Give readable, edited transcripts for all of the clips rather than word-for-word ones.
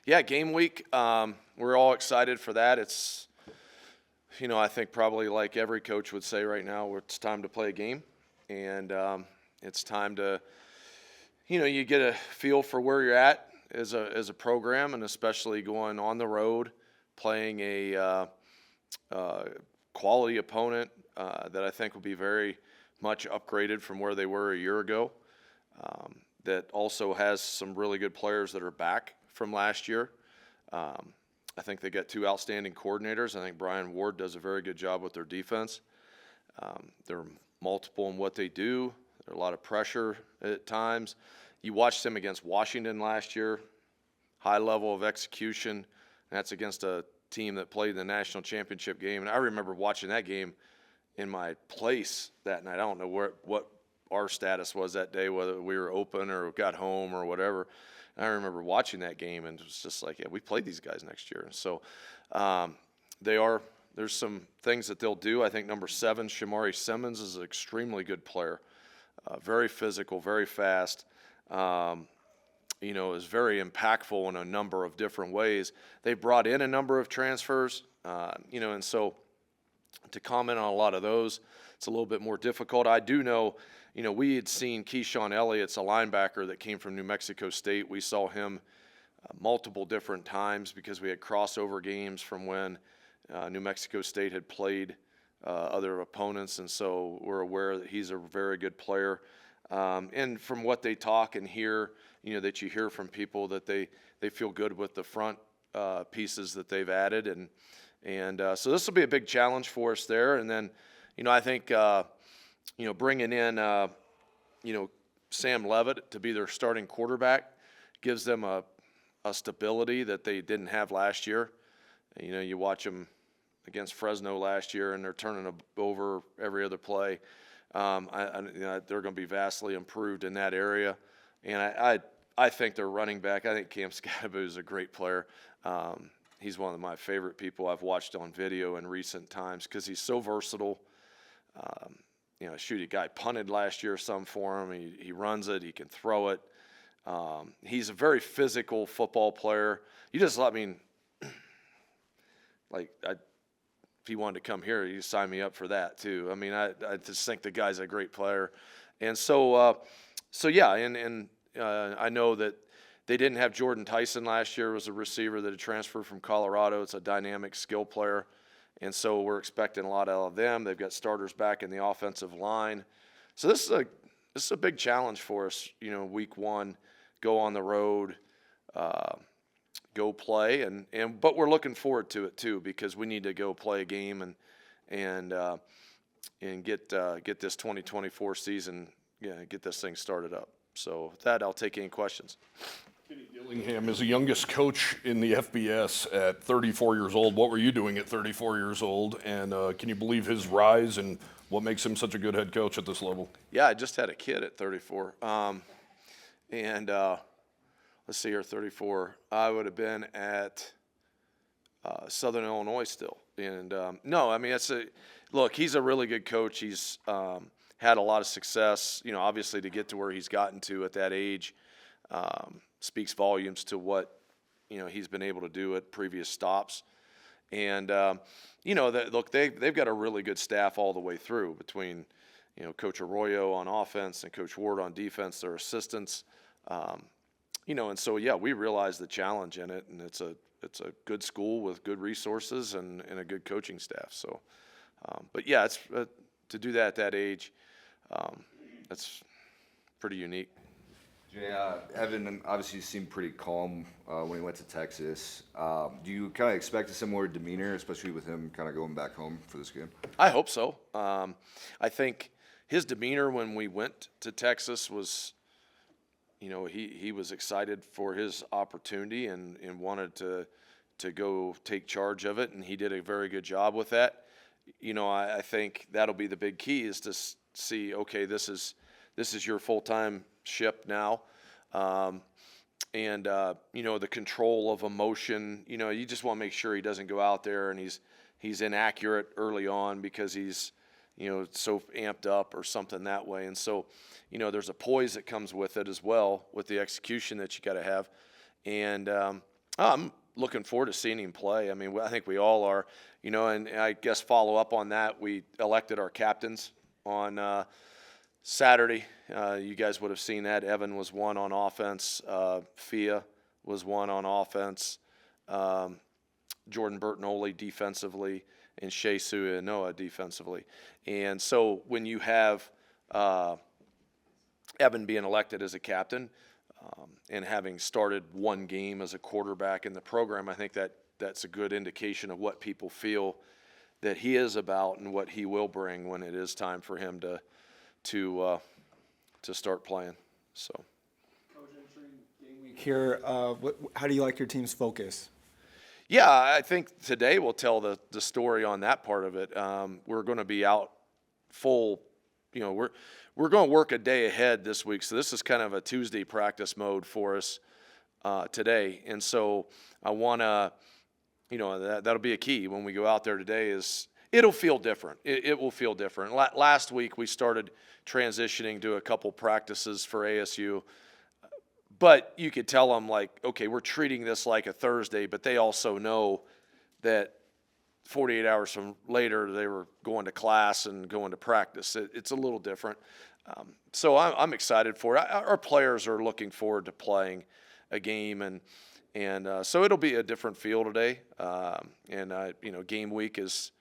Yeah, game week. We're all excited for that. It's, I think probably like every coach would say right now, it's time to play a game, and it's time to, you get a feel for where you're at as a program, and especially going on the road, playing a quality opponent that I think will be very much upgraded from where they were a year ago. That also has some really good players that are back from last year. I think they got two outstanding coordinators. I think Brian Ward does a very good job with their defense. They're multiple in what they do. There's a lot of pressure at times. You watched them against Washington last year, high level of execution. And that's against a team that played in the national championship game. And I remember watching that game in my place that night. I don't know what our status was that day, whether we were open or got home or whatever. And I remember watching that game, and it was just like, yeah, we played these guys next year. So there's some things that they'll do. I think number 7, Shamari Simmons, is an extremely good player, very physical, very fast. Is very impactful in a number of different ways. They brought in a number of transfers, and so to comment on a lot of those, it's a little bit more difficult. I do know, we had seen Keyshawn Elliott's a linebacker that came from New Mexico State. We saw him multiple different times because we had crossover games from when New Mexico State had played other opponents, and so we're aware that he's a very good player. And from what they talk and hear, that you hear from people that they feel good with the front pieces that they've added. And so this will be a big challenge for us there. And then, I think, bringing in, Sam Levitt to be their starting quarterback gives them a stability that they didn't have last year. You watch them against Fresno last year, and they're turning over every other play. They're going to be vastly improved in that area. And I think their running back, I think Cam Scadaboo is a great player. He's one of my favorite people I've watched on video in recent times because he's so versatile. A guy punted last year some for him. He runs it. He can throw it. He's a very physical football player. If he wanted to come here, you sign me up for that too. I mean, I just think the guy's a great player. And so yeah, and I know that they didn't have Jordan Tyson last year. Was a receiver that had transferred from Colorado. It's a dynamic skill player. And so we're expecting a lot out of them. They've got starters back in the offensive line. So this is a big challenge for us, week 1, go on the road, go play, but we're looking forward to it too because we need to go play a game and get this 2024 season, get this thing started up. So with that, I'll take any questions. Kenny Dillingham is the youngest coach in the FBS at 34 years old. What were you doing at 34 years old? And can you believe his rise and what makes him such a good head coach at this level? Yeah, I just had a kid at 34. Let's see here, 34. I would have been at Southern Illinois still. And look, he's a really good coach. He's had a lot of success, obviously to get to where he's gotten to at that age speaks volumes to what, he's been able to do at previous stops. And, they've got a really good staff all the way through between, Coach Arroyo on offense and Coach Ward on defense, their assistants. And so, yeah, we realize the challenge in it, and it's a good school with good resources and a good coaching staff. So, but yeah, it's to do that at that age, that's pretty unique. Yeah, Evan obviously seemed pretty calm when he went to Texas. Do you kind of expect a similar demeanor, especially with him kind of going back home for this game? I hope so. I think his demeanor when we went to Texas was, he was excited for his opportunity and wanted to go take charge of it, and he did a very good job with that. I think that'll be the big key is to see, okay, this is your full-time ship now. The control of emotion, you just want to make sure he doesn't go out there and he's inaccurate early on because he's, so amped up or something that way. And so, there's a poise that comes with it as well with the execution that you got to have. And, I'm looking forward to seeing him play. I mean, I think we all are, and I guess follow up on that, we elected our captains on Saturday. You guys would have seen that. Evan was one on offense. Fia was one on offense. Jordan Bertinoli defensively, and Shea Suinoa defensively. And so when you have Evan being elected as a captain, and having started one game as a quarterback in the program, I think that's a good indication of what people feel that he is about and what he will bring when it is time for him to start playing. So, Coach, entering game week here, how do you like your team's focus? yeah, I think today will tell the story on that part of it. We're going to be out full, we're going to work a day ahead this week, so this is kind of a Tuesday practice mode for us today. And so I want to, that'll be a key when we go out there today is it'll feel different. It will feel different. Last week we started transitioning to a couple practices for ASU, but you could tell them like, okay, we're treating this like a Thursday, but they also know that 48 hours from later, they were going to class and going to practice. It's a little different. So I'm excited for it. Our players are looking forward to playing a game, and so it'll be a different feel today. Game week is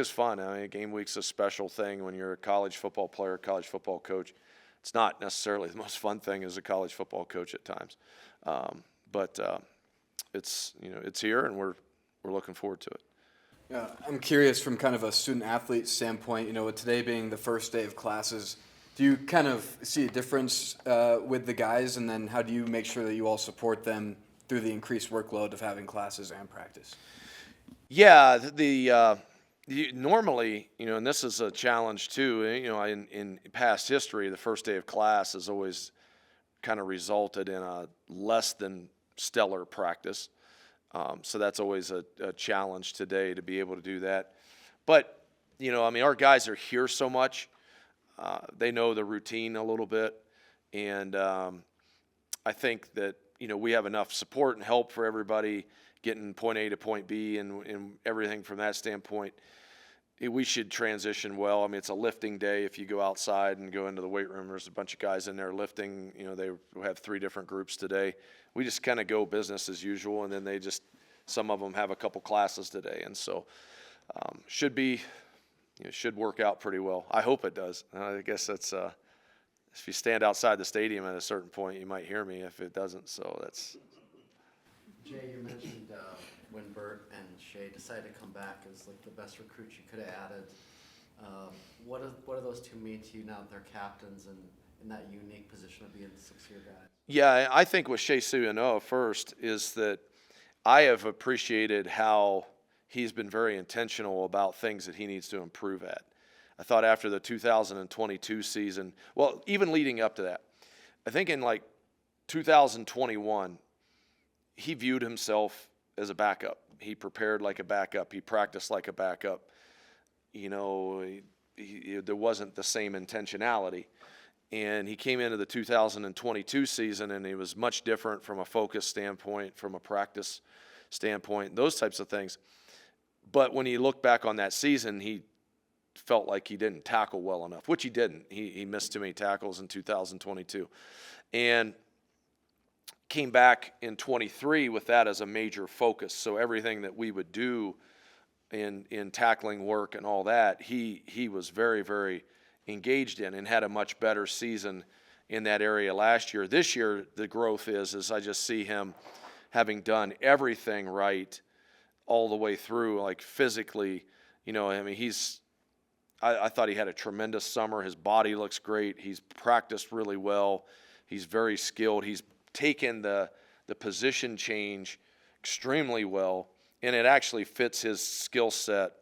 fun. I mean, game week's a special thing when you're a college football player, college football coach. It's not necessarily the most fun thing as a college football coach at times, but it's here, and we're looking forward to it. I'm curious from kind of a student-athlete standpoint, with today being the first day of classes, do you kind of see a difference with the guys, and then how do you make sure that you all support them through the increased workload of having classes and practice? Yeah, normally, and this is a challenge too, in past history, the first day of class has always kind of resulted in a less than stellar practice. So that's always a challenge today to be able to do that. But, our guys are here so much. They know the routine a little bit. And I think that, we have enough support and help for everybody getting point A to point B and everything from that standpoint. We should transition well. I mean, it's a lifting day. If you go outside and go into the weight room, there's a bunch of guys in there lifting. They have 3 different groups today. We just kind of go business as usual, and then some of them have a couple classes today. And so should work out pretty well. I hope it does. I guess that's if you stand outside the stadium at a certain point, you might hear me if it doesn't. So that's. Jay, you mentioned when Bert and Shea decided to come back as like the best recruits you could have added. What do those two mean to you now that they're captains and in that unique position of being the 6-year guy? Yeah, I think with Shea Suinoa first is that I have appreciated how he's been very intentional about things that he needs to improve at. I thought after the 2022 season, well, even leading up to that, I think in like 2021, he viewed himself as a backup. He prepared like a backup. He practiced like a backup. There wasn't the same intentionality. And he came into the 2022 season, and he was much different from a focus standpoint, from a practice standpoint, those types of things. But when he looked back on that season, he felt like he didn't tackle well enough, which he didn't. He missed too many tackles in 2022. And came back in 23 with that as a major focus. So everything that we would do in tackling work and all that, he was very, very engaged in and had a much better season in that area last year. This year, the growth is I just see him having done everything right all the way through, like physically. I thought he had a tremendous summer. His body looks great. He's practiced really well. He's very skilled. He's taken the position change extremely well, and it actually fits his skill set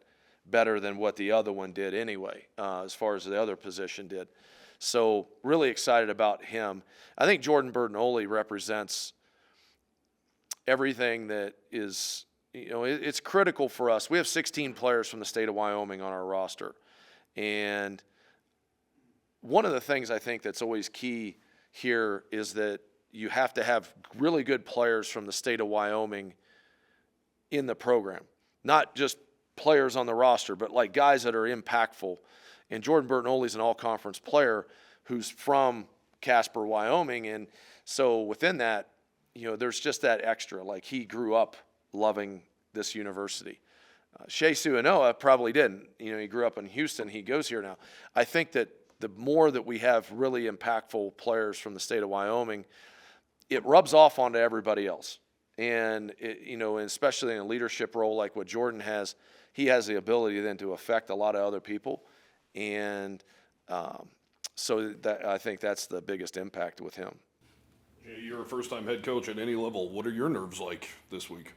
better than what the other one did anyway, as far as the other position did. So really excited about him. I think Jordan Bertinoli represents everything that is, it's critical for us. We have 16 players from the state of Wyoming on our roster. And one of the things I think that's always key here is that, you have to have really good players from the state of Wyoming in the program, not just players on the roster, but like guys that are impactful. And Jordan Bertinoli's an all-conference player who's from Casper, Wyoming, and so within that, there's just that extra. Like, he grew up loving this university. Shea Suanoa probably didn't. He grew up in Houston. He goes here now. I think that the more that we have really impactful players from the state of Wyoming, it rubs off onto everybody else. And, and especially in a leadership role like what Jordan has, he has the ability then to affect a lot of other people. And so I think that's the biggest impact with him. You're a first-time head coach at any level. What are your nerves like this week?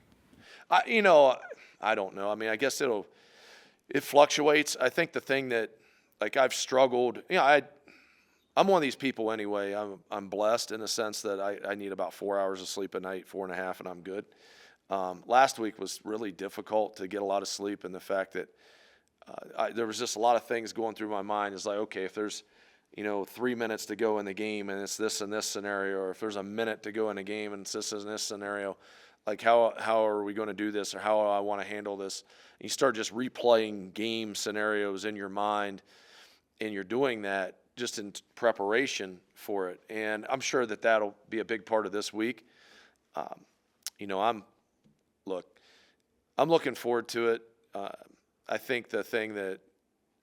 I don't know. I mean, I guess it fluctuates. I think the thing that, like, I've struggled, I'm one of these people anyway. I'm blessed in the sense that I need about 4 hours of sleep a night, 4.5, and I'm good. Last week was really difficult to get a lot of sleep, and the fact that there was just a lot of things going through my mind. It's like, okay, if there's 3 minutes to go in the game and it's this and this scenario, or if there's a minute to go in the game and it's this and this scenario, like how are we going to do this, or how do I want to handle this? And you start just replaying game scenarios in your mind, and you're doing that just in preparation for it. And I'm sure that that'll be a big part of this week. I'm looking forward to it. I think the thing that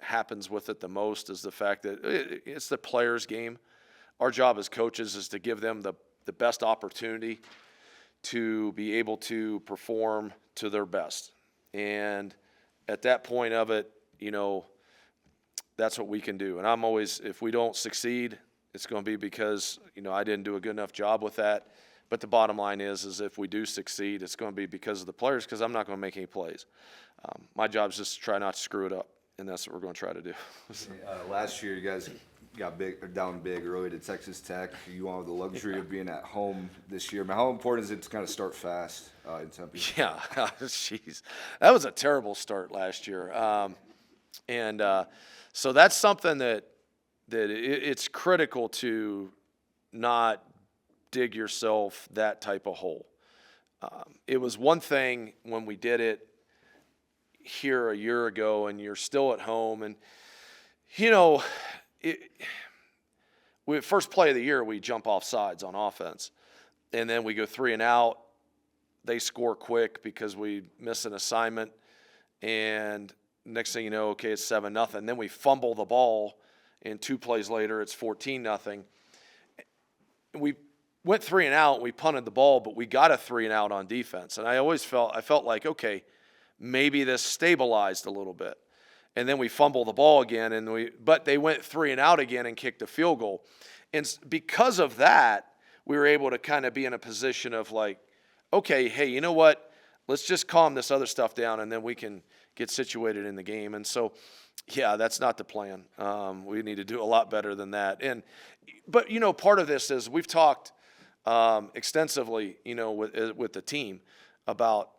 happens with it the most is the fact that it's the players' game. Our job as coaches is to give them the best opportunity to be able to perform to their best. And at that point of it, that's what we can do. And I'm always, if we don't succeed, it's going to be because, I didn't do a good enough job with that. But the bottom line is if we do succeed, it's going to be because of the players, because I'm not going to make any plays. My job is just to try not to screw it up, and that's what we're going to try to do. Last year, you guys got down big early to Texas Tech. You all have the luxury of being at home this year. How important is it to kind of start fast in Tempe? Yeah, jeez. That was a terrible start last year. So that's something that it's critical to not dig yourself that type of hole. It was one thing when we did it here a year ago and you're still at home, and first play of the year we jump off sides on offense, and then we go 3 and out. They score quick because we miss an assignment, and next thing you know, okay, it's 7-0. Then we fumble the ball, and 2 plays later it's 14-0. We went 3 and out. We punted the ball, but we got a 3 and out on defense. And I felt like, okay, maybe this stabilized a little bit. And then we fumble the ball again, but they went 3 and out again and kicked a field goal. And because of that, we were able to kind of be in a position of like, okay, hey, you know what? Let's just calm this other stuff down, and then we can get situated in the game. And so, yeah, that's not the plan. We need to do a lot better than that. But part of this is we've talked extensively, with the team about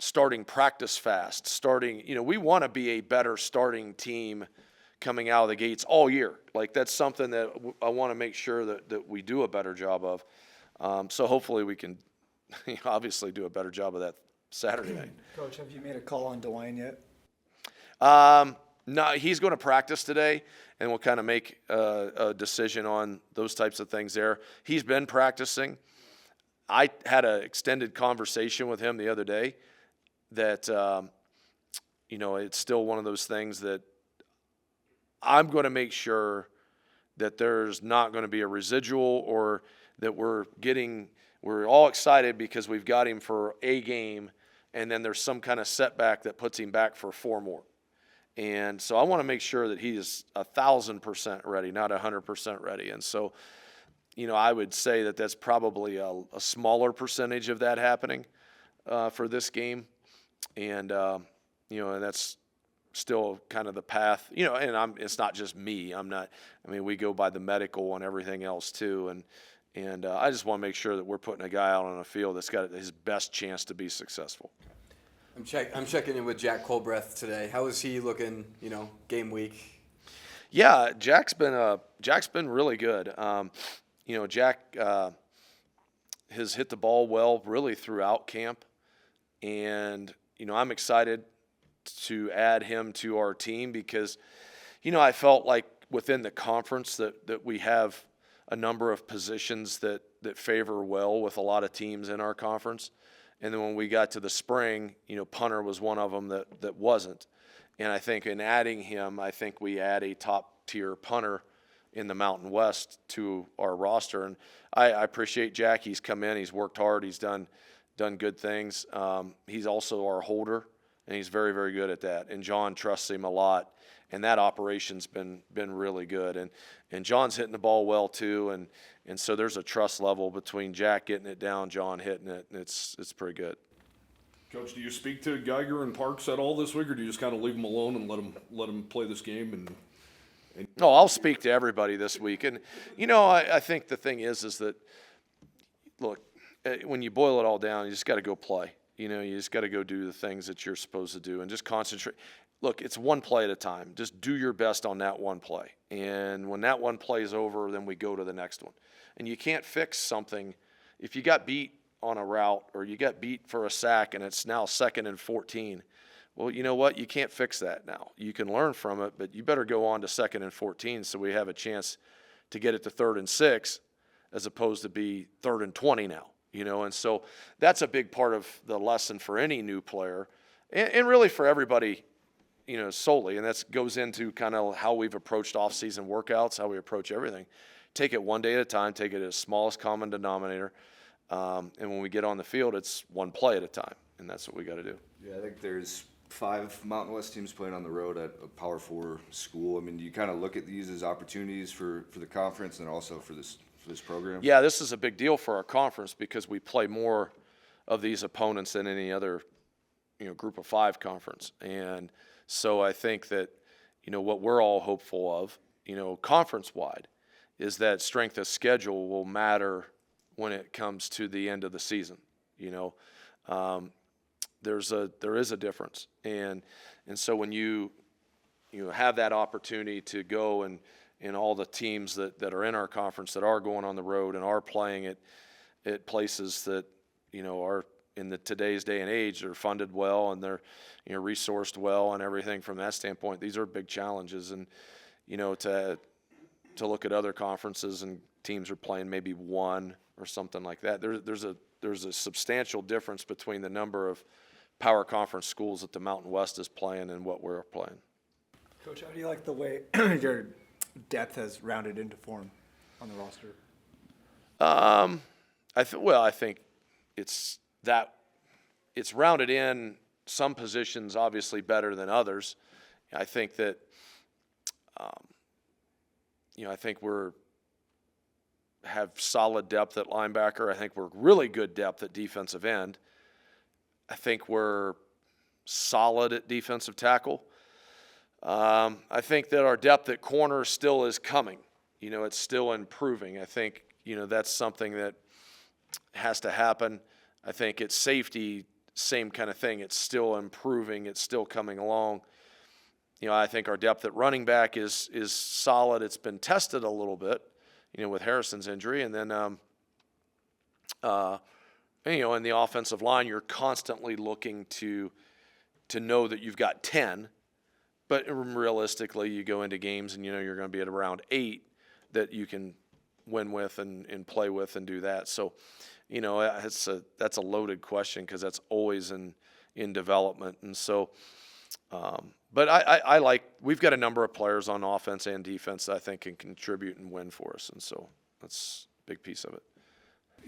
starting practice fast. We want to be a better starting team coming out of the gates all year. Like, that's something that I want to make sure that we do a better job of. So hopefully we can obviously do a better job of that Saturday night. Coach, have you made a call on DeWine yet? No, he's going to practice today, and we'll kind of make a decision on those types of things there. He's been practicing. I had an extended conversation with him the other day that, it's still one of those things that I'm going to make sure that there's not going to be a residual, or that we're all excited because we've got him for a game, and then there's some kind of setback that puts him back for 4 more. And so I want to make sure that he is 1,000% ready, not 100% ready. And so, I would say that that's probably a smaller percentage of that happening for this game. And, and that's still kind of the path, and it's not just me. We go by the medical and everything else too. And I just want to make sure that we're putting a guy out on a field that's got his best chance to be successful. I'm checking in with Jack Colbreth today. How is he looking, game week? Yeah, Jack's been really good. Jack has hit the ball well really throughout camp. And, I'm excited to add him to our team because, I felt like within the conference that we have a number of positions that favor well with a lot of teams in our conference. And then when we got to the spring, punter was one of them that wasn't. And I think in adding him, I think we add a top-tier punter in the Mountain West to our roster. And I appreciate Jack. He's come in. He's worked hard. He's done good things. He's also our holder, and he's very, very good at that. And John trusts him a lot. And that operation's been really good. And John's hitting the ball well too. And so there's a trust level between Jack getting it down, John hitting it, and it's pretty good. Coach, do you speak to Geiger and Parks at all this week, or do you just kind of leave them alone and let them play this game? And No, I'll speak to everybody this week. And, I think the thing is that, look, when you boil it all down, you just got to go play. You just got to go do the things that you're supposed to do and just concentrate. Look, it's one play at a time. Just do your best on that one play. And when that one play is over, then we go to the next one. And you can't fix something. If you got beat on a route or you got beat for a sack and it's now 2nd and 14, well, you know what? You can't fix that now. You can learn from it, but you better go on to 2nd and 14 so we have a chance to get it to 3rd and 6 as opposed to be 3rd and 20 now. And so that's a big part of the lesson for any new player and really for everybody, solely. And that goes into kind of how we've approached off-season workouts, how we approach everything. Take it one day at a time, take it as smallest common denominator. And when we get on the field, it's one play at a time. And that's what we got to do. Yeah, I think there's 5 Mountain West teams playing on the road at a Power 4 school. I mean, do you kind of look at these as opportunities for the conference and also for this program? Yeah, this is a big deal for our conference because we play more of these opponents than any other, group of 5 conference. And so I think that, what we're all hopeful of, conference-wide, is that strength of schedule will matter when it comes to the end of the season. There is a difference, and so when you have that opportunity to go and all the teams that are in our conference that are going on the road and are playing at places that are in today's day and age, they're funded well and they're resourced well and everything from that standpoint. These are big challenges, and to look at other conferences and teams are playing maybe 1 or something like that. There's a substantial difference between the number of power conference schools that the Mountain West is playing and what we're playing. Coach, how do you like the way your depth has rounded into form on the roster? I think it's rounded in some positions obviously better than others. I think that I think we're have solid depth at linebacker. I think we're really good depth at defensive end. I think we're solid at defensive tackle. I think that our depth at corner still is coming. It's still improving. I think, that's something that has to happen. I think at safety, same kind of thing. It's still improving. It's still coming along. I think our depth at running back is solid. It's been tested a little bit, with Harrison's injury. And then, in the offensive line, you're constantly looking to know that you've got 10. But realistically, you go into games and you're going to be at around 8 that you can win with and play with and do that. So, that's a loaded question because that's always in development. And so, but I like we've got a number of players on offense and defense that I think can contribute and win for us, and so that's a big piece of it.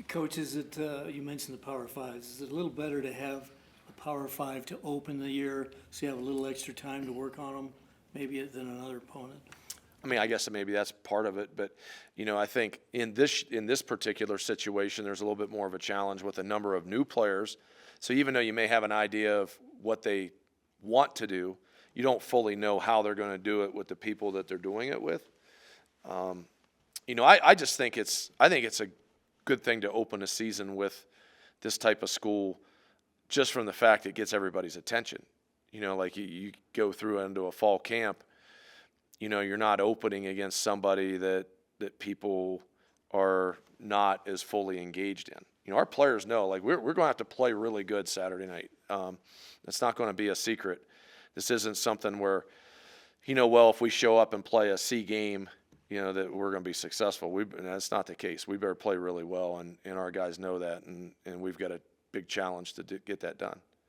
Coach, is it you mentioned the Power Fives? Is it a little better to have a Power Five to open the year, so you have a little extra time to work on them, maybe than another opponent? I mean, I guess maybe that's part of it, but I think in this particular situation, there's a little bit more of a challenge with a number of new players. So even though you may have an idea of what they want to do, you don't fully know how they're going to do it with the people that they're doing it with. I just think it's a good thing to open a season with this type of school, just from the fact it gets everybody's attention. Like you go through into a fall camp, you're not opening against somebody that people are not as fully engaged in. our players know, like, we're going to have to play really good Saturday night. It's not going to be a secret. This isn't something where, well, if we show up and play a C game, that we're going to be successful. And that's not the case. We better play really well, and our guys know that, and we've got a big challenge to get that done.